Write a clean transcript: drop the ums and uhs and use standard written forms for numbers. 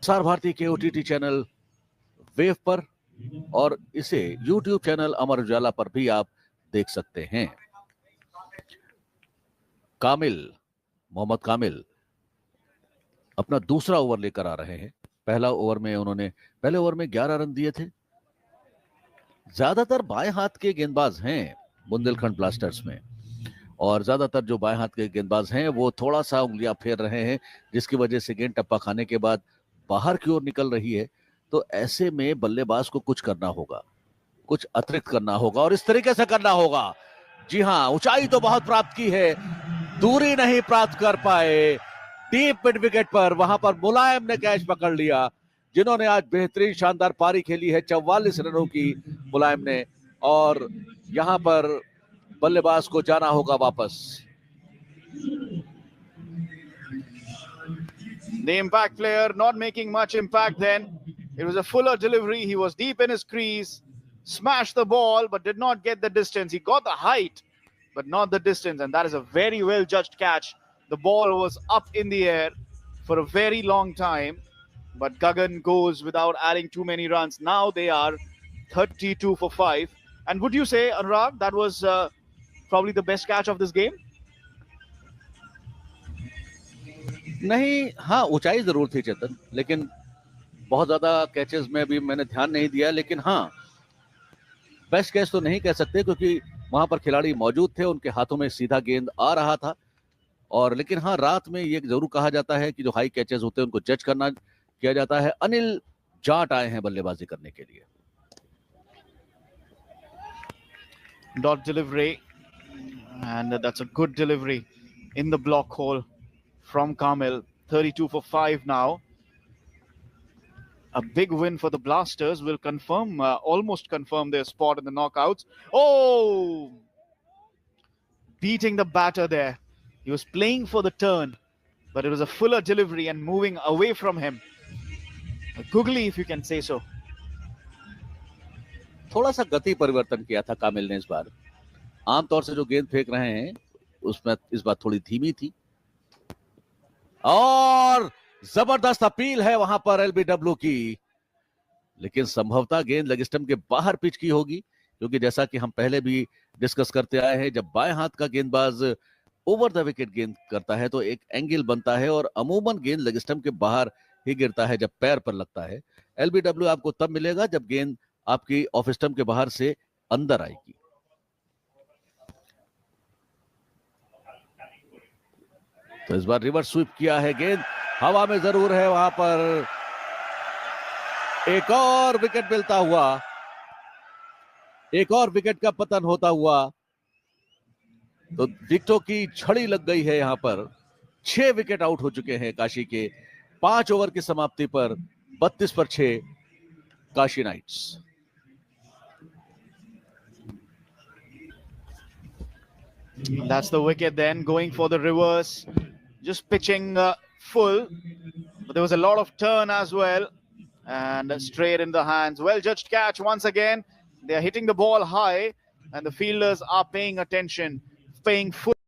प्रसार भारती के OTT channel wave पर और इसे YouTube चैनल अमर उजाला पर भी आप देख सकते हैं। मोहम्मद कामिल अपना दूसरा ओवर लेकर आ रहे हैं। पहले ओवर में 11 रन दिए थे। ज्यादातर बाएं हाथ के गेंदबाज हैं बुंदेलखंड ब्लास्टर्स में, और ज्यादातर जो बाएं हाथ के गेंदबाज हैं वो थोड़ा सा उंगलियां फेर रहे हैं, जिसकी वजह से गेंद टप्पा खाने के बाद बाहर की ओर निकल रही है। तो ऐसे में बल्लेबाज को कुछ करना होगा, कुछ अतिरिक्त करना होगा, और इस तरीके से करना होगा। जी हां, ऊंचाई तो बहुत प्राप्त की है, दूरी नहीं प्राप्त कर पाए। डीप मिड विकेट पर वहां पर मुलायम ने कैच पकड़ लिया, जिन्होंने आज बेहतरीन शानदार पारी खेली है 44 रनों की मुलायम ने, और यहां पर बल्लेबाज को जाना होगा वापस। The impact player not making much impact then. It was a fuller delivery. He was deep in his crease, smashed the ball, but did not get the distance. He got the height, but not the distance. And that is a very well judged catch. The ball was up in the air for a very long time, but Gagan goes without adding too many runs. Now they are 32 for 5. And would you say, Anurag, that was probably the best catch of this game? नहीं, हाँ, ऊंचाई जरूर थी चेतन, लेकिन बहुत ज्यादा catches में भी मैंने ध्यान नहीं दिया। लेकिन हाँ, बेस्ट कैच तो नहीं कह सकते, क्योंकि वहां पर खिलाड़ी मौजूद थे, उनके हाथों में सीधा गेंद आ रहा था। और लेकिन हाँ, रात में ये जरूर कहा जाता है कि जो हाई कैचेस होते हैं उनको जज करना किया जाता है। अनिल जाट आए हैं बल्लेबाजी करने के लिए। Dot delivery, and that's a good delivery in the block hole from Kamil. 32 for 5 now. A big win for the Blasters will almost confirm their spot in the knockouts. Oh! Beating the batter there. He was playing for the turn, but it was a fuller delivery and moving away from him. Googly, if you can say so. थोड़ा सा गति परिवर्तन किया था कामिल ने इस बार। आमतौर से जो गेंद फेंक रहे हैं उसमें इस बार थोड़ी धीमी थी, और जबरदस्त अपील है वहां पर LBW की। लेकिन संभवतः गेंद लेग स्टंप के बाहर पिच की होगी, क्योंकि जैसा कि हम पहले भी डिस्कस करते आए हैं, जब बाएं हाथ का गेंदबाज ओवर द विकेट गेंद करता है तो एक एंगल बनता है, और अमूमन गेंद लेग स्टंप के बाहर ही गिरता है जब पैर पर लगता है। LBW आपको तब मिलेगा जब गेंद आपकी ऑफ स्टंप के बाहर से अंदर आएगी। तो इस बार रिवर्स स्वीप किया है, गेंद हवा में जरूर है, वहां पर एक और विकेट मिलता हुआ, एक और विकेट का पतन होता हुआ। तो विकेटों की झड़ी लग गई है यहां पर। 6 विकेट आउट हो चुके हैं काशी के 5 ओवर की समाप्ति पर। 32 पर 6 Kashi Knights. That's the wicket then, going for the reverse, just pitching full, but there was a lot of turn as well, and straight in the hands. Well judged catch once again. They are hitting the ball high, and the fielders are paying attention, paying full